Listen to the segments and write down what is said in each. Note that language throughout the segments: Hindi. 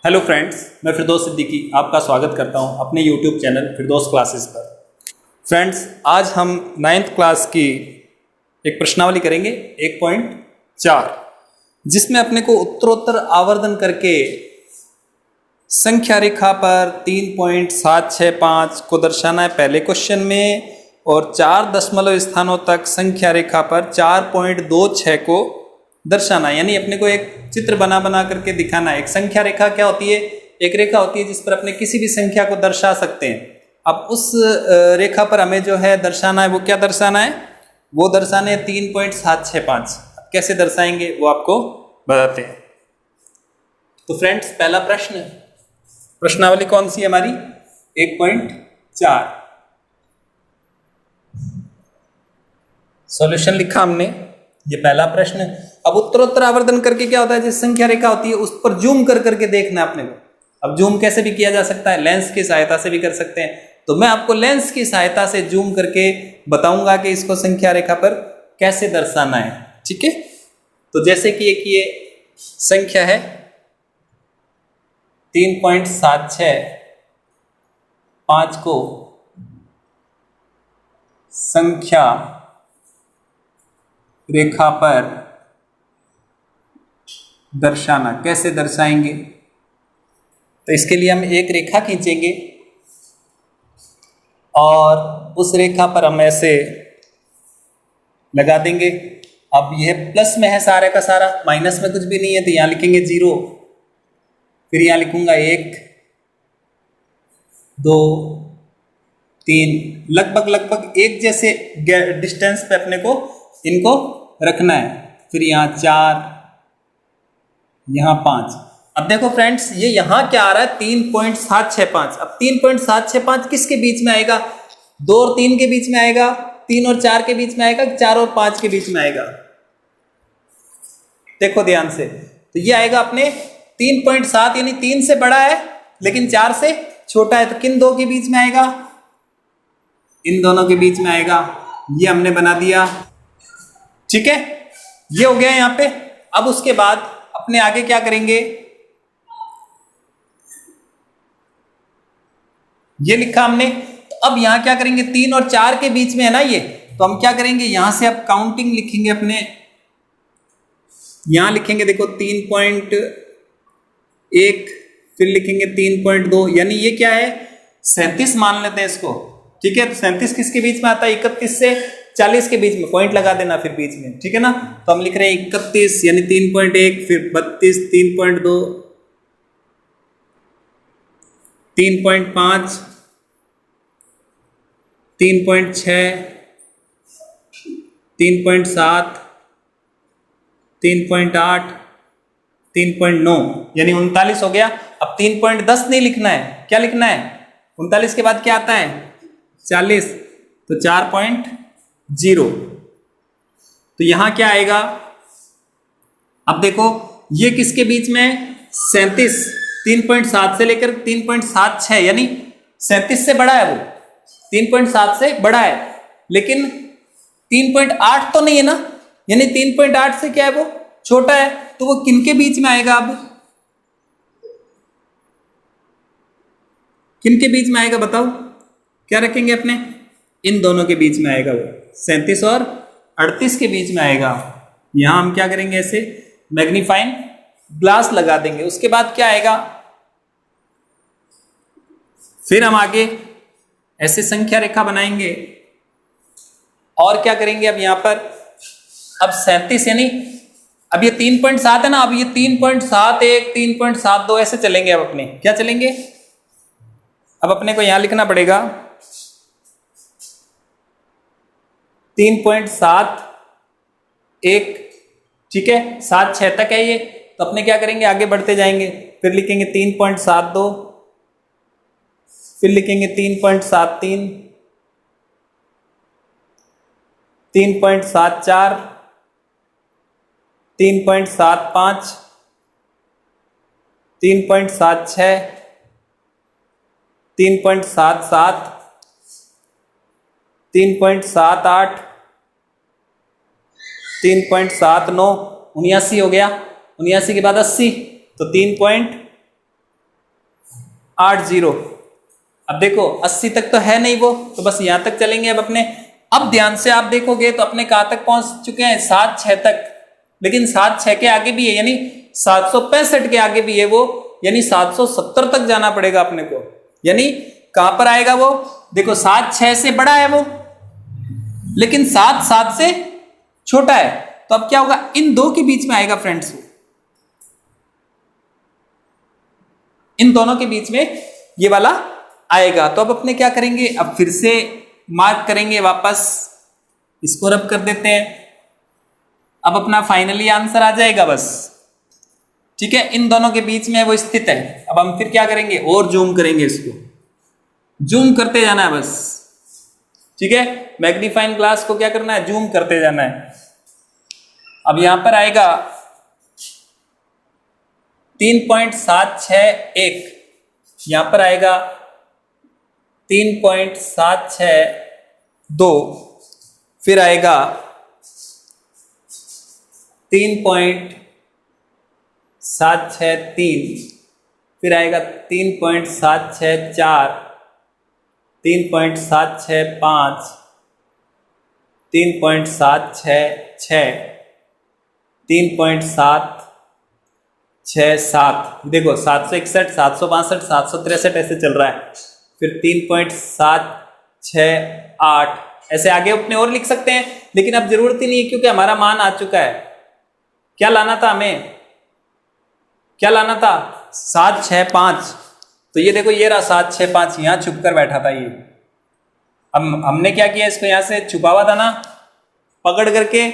हेलो फ्रेंड्स, मैं फिरदौस सिद्दीकी आपका स्वागत करता हूं अपने यूट्यूब चैनल फिरदौस क्लासेस पर। फ्रेंड्स, आज हम 9th क्लास की एक प्रश्नावली करेंगे 1.4, जिसमें अपने को उत्तरोत्तर आवर्धन करके संख्या रेखा पर 3.765 को दर्शाना है पहले क्वेश्चन में, और 4 दशमलव स्थानों तक संख्या रेखा पर 4.26 को दर्शाना है। यानी अपने को एक चित्र बना करके दिखाना है। एक संख्या रेखा क्या होती है? एक रेखा होती है जिस पर अपने किसी भी संख्या को दर्शा सकते हैं। अब उस रेखा पर हमें जो है दर्शाना है, वो क्या दर्शाना है? वो दर्शाने 3.765। कैसे दर्शाएंगे वो आपको बताते हैं। तो फ्रेंड्स, पहला प्रश्न, प्रश्नावली कौन सी है हमारी? 1.4। सॉल्यूशन लिखा हमने, ये पहला प्रश्न। अब उत्तरोत्तर आवर्धन करके क्या होता है? जिस संख्या रेखा होती है उस पर जूम करके देखना है अपने को। अब जूम कैसे भी किया जा सकता है, लेंस की सहायता से भी कर सकते हैं। तो मैं आपको लेंस की सहायता से जूम करके बताऊंगा कि इसको संख्या रेखा पर कैसे दर्शाना है। ठीक है, तो जैसे कि एक ये संख्या है 3.765 को संख्या रेखा पर दर्शाना, कैसे दर्शाएंगे? तो इसके लिए हम एक रेखा खींचेंगे और उस रेखा पर हम ऐसे लगा देंगे। अब यह प्लस में है सारे का सारा, माइनस में कुछ भी नहीं है, तो यहां लिखेंगे 0। फिर यहां लिखूंगा 1 2 3, लगभग एक जैसे डिस्टेंस पे अपने को इनको रखना है। फिर यहाँ 4, यहाँ 5। अब देखो फ्रेंड्स, ये यहाँ क्या आ रहा है? 3.765। अब 3.765 किसके बीच में आएगा? 2 और 3 के बीच में आएगा, 3 और 4 के बीच में आएगा, 4 और 5 के बीच में आएगा? देखो ध्यान से, तो ये आएगा अपने 3.7, यानी 3 से बड़ा है लेकिन 4 से छोटा है। तो किन दो के बीच में आएगा? इन दोनों के बीच में आएगा। ये हमने बना दिया। ठीक है, ये हो गया यहाँ पे। अब उसके बाद अपने आगे क्या करेंगे? ये लिखा हमने। तो अब यहां क्या करेंगे? 3 और 4 के बीच में है ना ये, तो हम क्या करेंगे? यहां से अब काउंटिंग लिखेंगे अपने। यहां लिखेंगे, देखो 3.1, फिर लिखेंगे 3.2, यानी ये क्या है? 37 मान लेते हैं इसको। ठीक है, तो 37 किसके बीच में आता है? 31 से 40 के बीच में। पॉइंट लगा देना फिर बीच में। ठीक है ना, तो हम लिख रहे हैं 31, यानी 3.1, फिर 32, 3.2, 3.5, 3.6, 3.7, 3.8, 3.9, यानी 39 हो गया। अब 3.10 नहीं लिखना है, क्या लिखना है? 39 के बाद क्या आता है? 40, तो 4.0। तो यहां क्या आएगा? अब देखो ये किसके बीच में है? 37, 3.7 से लेकर 3.76, यानी 37 से बड़ा है वो, 3.7 से बड़ा है, लेकिन 3.8 तो नहीं है ना, यानी 3.8 से क्या है? वो छोटा है। तो वो किनके बीच में आएगा? अब किनके बीच में आएगा बताओ? क्या रखेंगे अपने? इन दोनों के बीच में आएगा वो, 37 और 38 के बीच में आएगा। यहां हम क्या करेंगे? ऐसे मैग्नीफाइंग ग्लास लगा देंगे। उसके बाद क्या आएगा? फिर हम आगे ऐसे संख्या रेखा बनाएंगे और क्या करेंगे? अब यहां पर अब 37, यानी अब ये 3.7 है ना, अब ये 3.71, 3.72 ऐसे चलेंगे। अब अपने क्या चलेंगे? अब अपने को यहां लिखना पड़ेगा 3.71। ठीक है, 7-6 तक है ये, तो अपने क्या करेंगे? आगे बढ़ते जाएंगे। फिर लिखेंगे 3.72, फिर लिखेंगे 3.73, 3.74, 3.75, 3.76, 3.77, 3.78, 3.79, 79 हो गया। 79 के बाद 80, तो 3.82 80। अब देखो 80 तक तो है नहीं वो, तो बस यहां तक चलेंगे अब अपने। अब ध्यान से आप देखोगे तो अपने कहां तक पहुंच चुके हैं, 76 तक। लेकिन 76 के आगे भी है, यानी 765 के आगे भी है वो, यानी 770 तक जाना पड़ेगा अपने को। यानी कहां पर आएगा वो, देखो 7 6 से बड़ा है वो, लेकिन 7 7 से छोटा है। तो अब क्या होगा, इन दो के बीच में आएगा फ्रेंड्स, इन दोनों के बीच में ये वाला आएगा। तो अब अपने क्या करेंगे, अब फिर से मार्क करेंगे वापस, इसको रब कर देते हैं। अब अपना फाइनली आंसर आ जाएगा बस, ठीक है, इन दोनों के बीच में वो स्थित है। अब हम फिर क्या करेंगे, और जूम करेंगे, इसको जूम करते जाना है बस, ठीक है। मैग्नीफाइंग ग्लास को क्या करना है, जूम करते जाना है। अब यहां पर आएगा 3.761, यहां पर आएगा 3.762, फिर आएगा 3.763, फिर आएगा 3.764, 3.765, 3.766, 3.767, देखो 761, 762, 763 ऐसे चल रहा है। फिर 3.768, ऐसे आगे अपने और लिख सकते हैं, लेकिन अब जरूरत ही नहीं है क्योंकि हमारा मान आ चुका है। क्या लाना था हमें, क्या लाना था, 765। तो ये देखो ये रहा 765, यहां छुप कर बैठा था ये। अब हमने क्या किया, इसको यहां से छुपा हुआ था ना, पकड़ करके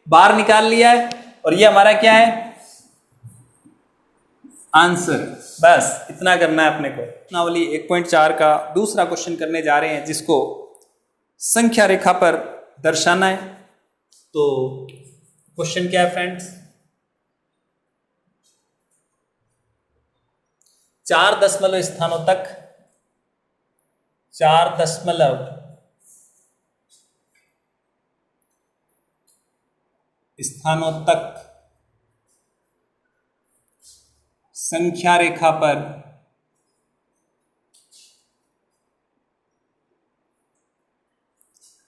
बाहर निकाल लिया है, और ये हमारा क्या है, आंसर। बस इतना करना है अपने को। प्रश्नावली 1.4 का दूसरा क्वेश्चन करने जा रहे हैं, जिसको संख्या रेखा पर दर्शाना है। तो क्वेश्चन क्या है फ्रेंड्स, 4 दशमलव स्थानों तक, 4 दशमलव स्थानों तक संख्या रेखा पर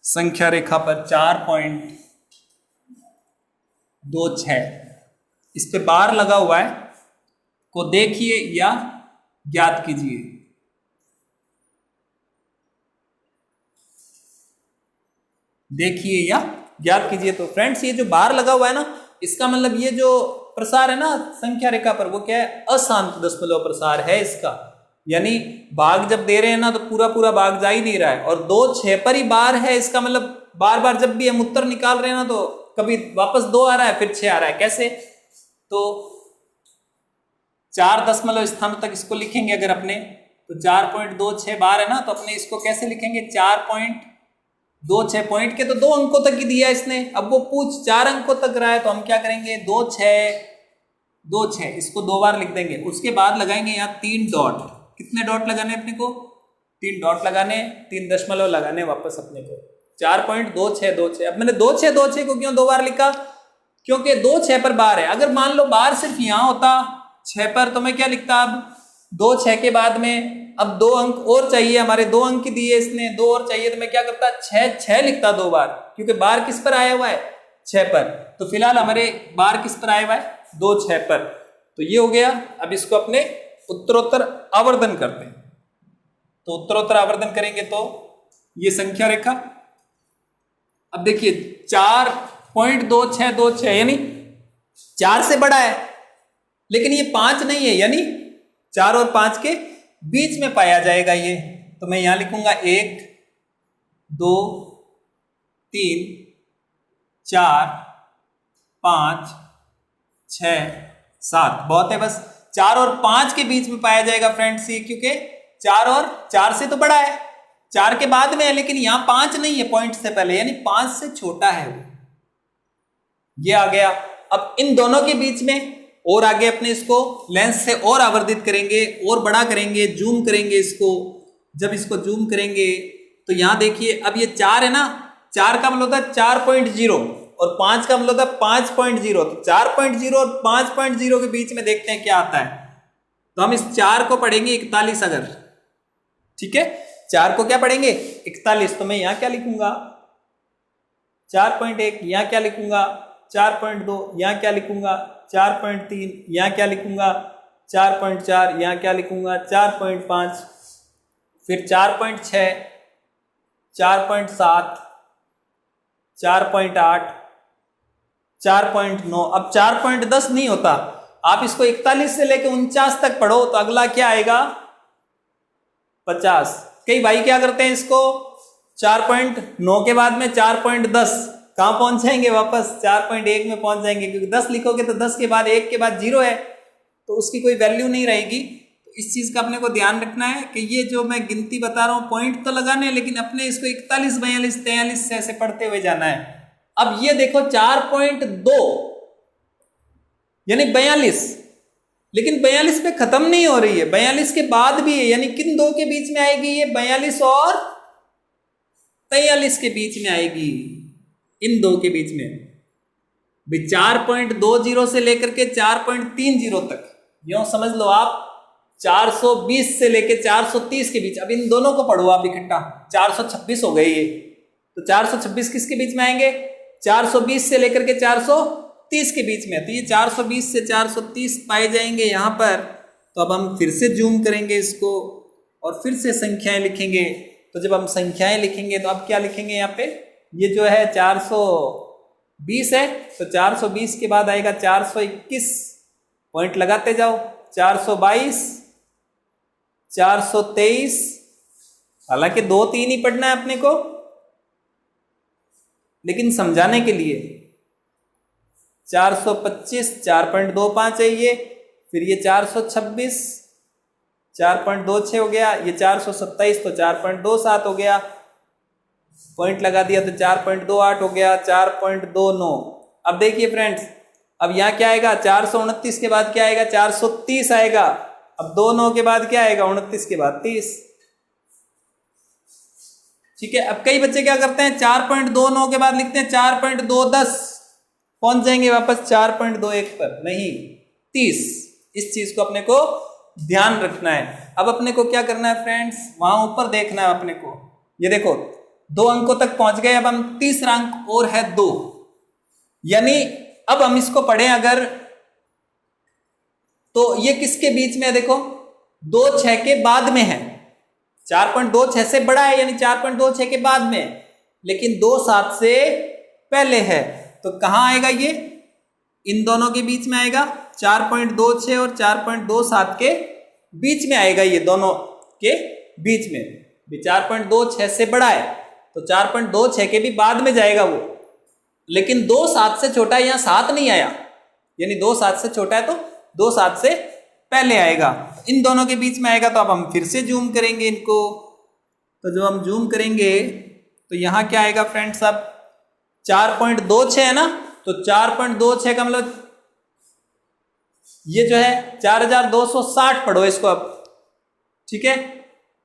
संख्या रेखा पर 4.26 इस पे बार लगा हुआ है, को देखिए या ज्ञात कीजिए। देखिए या ज्ञात कीजिए। तो फ्रेंड्स ये जो बार लगा हुआ है ना, इसका मतलब ये जो प्रसार है ना संख्या रेखा पर, वो क्या है, अशांत दशमलव प्रसार है इसका। यानी भाग जब दे रहे हैं ना तो पूरा पूरा भाग जा ही नहीं रहा है, और 2 6 पर ही बार है, इसका मतलब बार बार जब भी हम उत्तर निकाल रहे हैं ना, तो कभी वापस 2 आ रहा है, फिर 6 आ रहा है। कैसे, तो 4 दशमलव स्थानों तक इसको लिखेंगे अगर अपने, तो 4.26 बार है ना, तो अपने इसको कैसे लिखेंगे, 4.26 पॉइंट के तो 2 अंकों तक ही दिया इसने। अब वो पूछ 4 अंकों तक रहा है, तो हम क्या करेंगे, 2 6 इसको 2 बार लिख देंगे। उसके बाद लगाएंगे यहाँ 3 डॉट। कितने डॉट लगाने अपने को, 3 डॉट लगाने, 3 दशमलव लगाने वापस अपने को, 4.2626। अब मैंने 2626 को क्यों 2 बार लिखा, क्योंकि 2 6 पर बार है। अगर मान लो बार सिर्फ यहाँ होता 6 पर, तो मैं क्या लिखता, अब 2 6 के बाद में अब 2 अंक और चाहिए, हमारे 2 अंक दिए इसने, 2 और चाहिए, तो मैं क्या करता, 6 6 लिखता 2 बार, क्योंकि बार किस पर आया हुआ है, 6 पर। तो फिलहाल हमारे बार किस पर आया हुआ है, 2 6 पर। तो ये हो गया। अब इसको अपने उत्तरोत्तर आवर्धन करते हैं। तो उत्तरोत्तर आवर्धन करेंगे तो ये संख्या रेखा, अब देखिए 4.2626 यानी 4 से बड़ा है, लेकिन ये 5 नहीं है, यानी 4 और 5 के बीच में पाया जाएगा ये। तो मैं यहां लिखूंगा 1 2 3 4 5 6 7, बहुत है बस। 4 और 5 के बीच में पाया जाएगा फ्रेंड्स ये, क्योंकि 4 और 4 से तो बड़ा है, 4 के बाद में है, लेकिन यहां 5 नहीं है पॉइंट से पहले, यानी 5 से छोटा है वो। ये आ गया। अब इन दोनों के बीच में और आगे अपने इसको लेंस से और आवर्धित करेंगे और बड़ा करेंगे, जूम करेंगे इसको। जब इसको जूम करेंगे तो यहां देखिए, अब ये 4 है ना, 4 का मतलब होता है 4.0 और 5 का मतलब होता है 5.0। तो 4.0 और 5.0 के बीच में देखते हैं क्या आता है। तो हम इस 4 को पढ़ेंगे 41 अगर, ठीक है, 4 को क्या पढ़ेंगे 41, तो मैं यहां क्या लिखूंगा 4.1, यहां क्या लिखूंगा 4.2, यहां क्या लिखूंगा 4.3, यहां क्या लिखूंगा 4.4, यहां क्या लिखूंगा 4.5, फिर 4.6, 4.7, 4.8, 4.9। अब 4.10 नहीं होता, आप इसको 41 से लेकर 49 तक पढ़ो तो अगला क्या आएगा 50। कई भाई क्या करते हैं इसको 4.9 के बाद में 4.10, कहां पहुंच जाएंगे वापस 4.1 में पहुंच जाएंगे, क्योंकि 10 लिखोगे तो 10 के बाद 1 के बाद 0 है तो उसकी कोई वैल्यू नहीं रहेगी। तो इस चीज का अपने को ध्यान रखना है कि ये जो मैं गिनती बता रहा हूं पॉइंट तो लगाने हैं, लेकिन अपने इसको 41, 42, 43 से ऐसे पढ़ते हुए जाना है। अब ये देखो 4.2 यानी 42, लेकिन 42 पे खत्म नहीं हो रही है, 42 के बाद भी है, यानी किन दो के बीच में आएगी ये 42 और 43 के बीच में आएगी, इन दो के बीच में। 4.20 से लेकर के 4.30 तक, यूं समझ लो आप 420 से लेकर 430 के बीच। अब इन दोनों को पढ़ो आप इकट्ठा, 426 हो गए ये, तो 426 किसके बीच में आएंगे 420 से लेकर के 430 के बीच में, तो ये 420 से 430 पाए जाएंगे यहाँ पर। तो अब हम फिर से जूम करेंगे इसको और फिर से संख्याएं लिखेंगे। तो जब हम संख्याएं लिखेंगे तो अब क्या लिखेंगे यहाँ पे, ये जो है 420 है तो 420 के बाद आएगा 421, पॉइंट लगाते जाओ, 422, 423, हालांकि 2 3 ही पढ़ना है अपने को, लेकिन समझाने के लिए 425, 4.25 है ये, फिर ये 426, 4.26 हो गया, ये 427 तो 4.27 हो गया, पॉइंट लगा दिया तो 4.28 हो गया, 4.29। अब देखिए फ्रेंड्स, अब यहाँ क्या आएगा 429 के बाद क्या आएगा 430 आएगा, अब 2 9 के बाद क्या आएगा 29 के बाद 30, ठीक है। अब कई बच्चे क्या करते हैं 4.29 के बाद लिखते हैं 4.210, पहुंच जाएंगे वापस 4.21 पर, नहीं 30। इस चीज को अपने को ध्यान रखना है। अब अपने को क्या करना है फ्रेंड्स, वहां ऊपर देखना है अपने को, ये देखो 2 अंकों तक पहुंच गए, अब हम तीसरा अंक और है 2, यानी अब हम इसको पढ़ें अगर तो ये किसके बीच में है, देखो 2 6 के बाद में है, 4.26 से बड़ा है यानी 4.26 के बाद में, लेकिन 2 7 से पहले है, तो कहां आएगा ये इन दोनों के बीच में आएगा, 4.26 और 4.27 के बीच में आएगा, ये दोनों के बीच में। 4.26 से बड़ा है तो 4.26 के भी बाद में जाएगा वो, लेकिन 2 7 से छोटा है, यहां 7 नहीं आया, यानी 2 7 से छोटा है तो 2 7 से पहले आएगा, इन दोनों के बीच में आएगा। तो अब हम फिर से जूम करेंगे इनको, तो जब हम जूम करेंगे तो यहां क्या आएगा फ्रेंड्स, अब 4.26 है ना, तो 4.26 का मतलब ये जो है 4260 पढ़ो इसको अब, ठीक है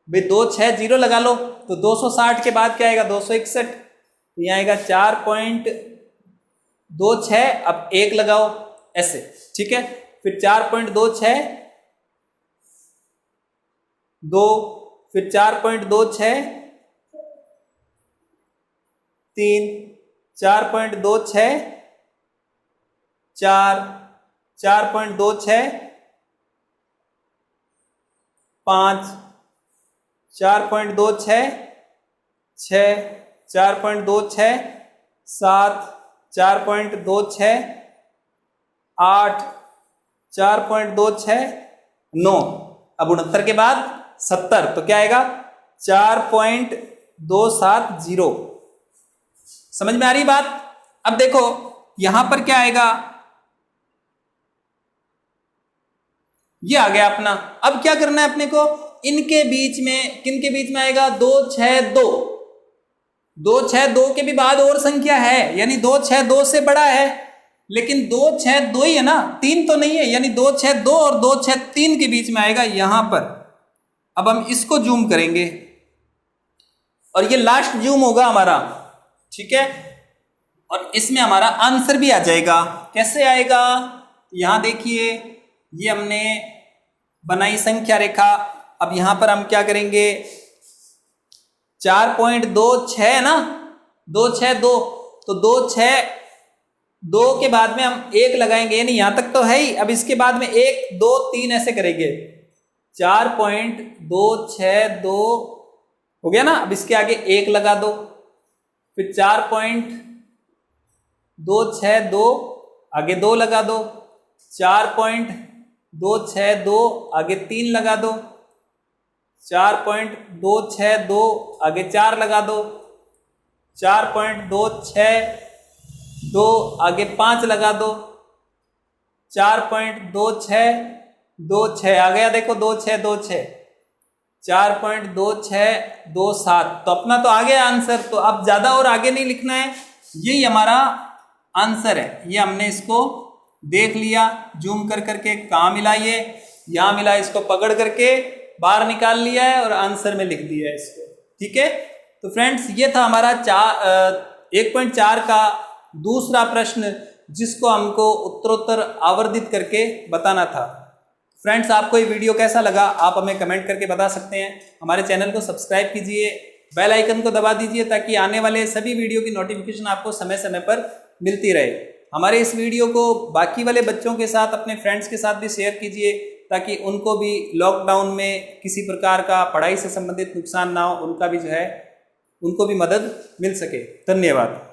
भाई, 2 6 0 लगा लो, तो 260 के बाद क्या आएगा 261, तो यहां आएगा 4.26, अब 1 लगाओ ऐसे, ठीक है, फिर 4.26 2, फिर 4.26 3, 4.26 4, 4.26 5, 4.26 6, 4.26 7, 4.26 8, 4.26 9, अब 69 के बाद 70, तो क्या आएगा 4.270। समझ में आ रही बात। अब देखो यहां पर क्या आएगा, ये आ गया अपना। अब क्या करना है अपने को, इनके बीच में, किनके बीच में आएगा 2 6 2, 2 6 2 के भी बाद और संख्या है, यानी 2 6 2 से बड़ा है, लेकिन 2 6 2 ही है ना, 3 तो नहीं है, यानी 2 6 2 और 2 6 3 के बीच में आएगा यहां पर। अब हम इसको जूम करेंगे और ये लास्ट जूम होगा हमारा, ठीक है, और इसमें हमारा आंसर भी आ जाएगा। कैसे आएगा, यहां देखिए, ये हमने बनाई संख्या रेखा। अब यहां पर हम क्या करेंगे, 4.26 है ना, 262, तो 2 के बाद में हम 1 लगाएंगे, यानी यहां तक तो है ही। अब इसके बाद में 1 2 3 ऐसे करेंगे, 4.262 हो गया ना। अब इसके आगे 1 लगा दो, फिर 4.262 आगे 2 लगा दो, 4.262 आगे 3 लगा दो, 4.262 आगे 4 लगा दो, 4.262 आगे 5 लगा दो, 4.2626 आ गया, देखो 2626, 4.2627। तो अपना तो आ गया आंसर। तो अब ज्यादा और आगे नहीं लिखना है, यही हमारा आंसर है। ये हमने इसको देख लिया, जूम कर करके, कहाँ मिला, ये यहां मिला, इसको पकड़ करके बाहर निकाल लिया है और आंसर में लिख दिया है इसको। ठीक है, तो फ्रेंड्स ये था हमारा 1.4 का दूसरा प्रश्न, जिसको हमको उत्तरोत्तर आवर्धित करके बताना था। फ्रेंड्स आपको ये वीडियो कैसा लगा आप हमें कमेंट करके बता सकते हैं। हमारे चैनल को सब्सक्राइब कीजिए, बेल आइकन को दबा दीजिए, ताकि आने वाले सभी वीडियो की नोटिफिकेशन आपको समय समय पर मिलती रहे। हमारे इस वीडियो को बाकी वाले बच्चों के साथ, अपने फ्रेंड्स के साथ भी शेयर कीजिए, ताकि उनको भी लॉकडाउन में किसी प्रकार का पढ़ाई से संबंधित नुकसान ना हो, उनका भी जो है उनको भी मदद मिल सके। धन्यवाद।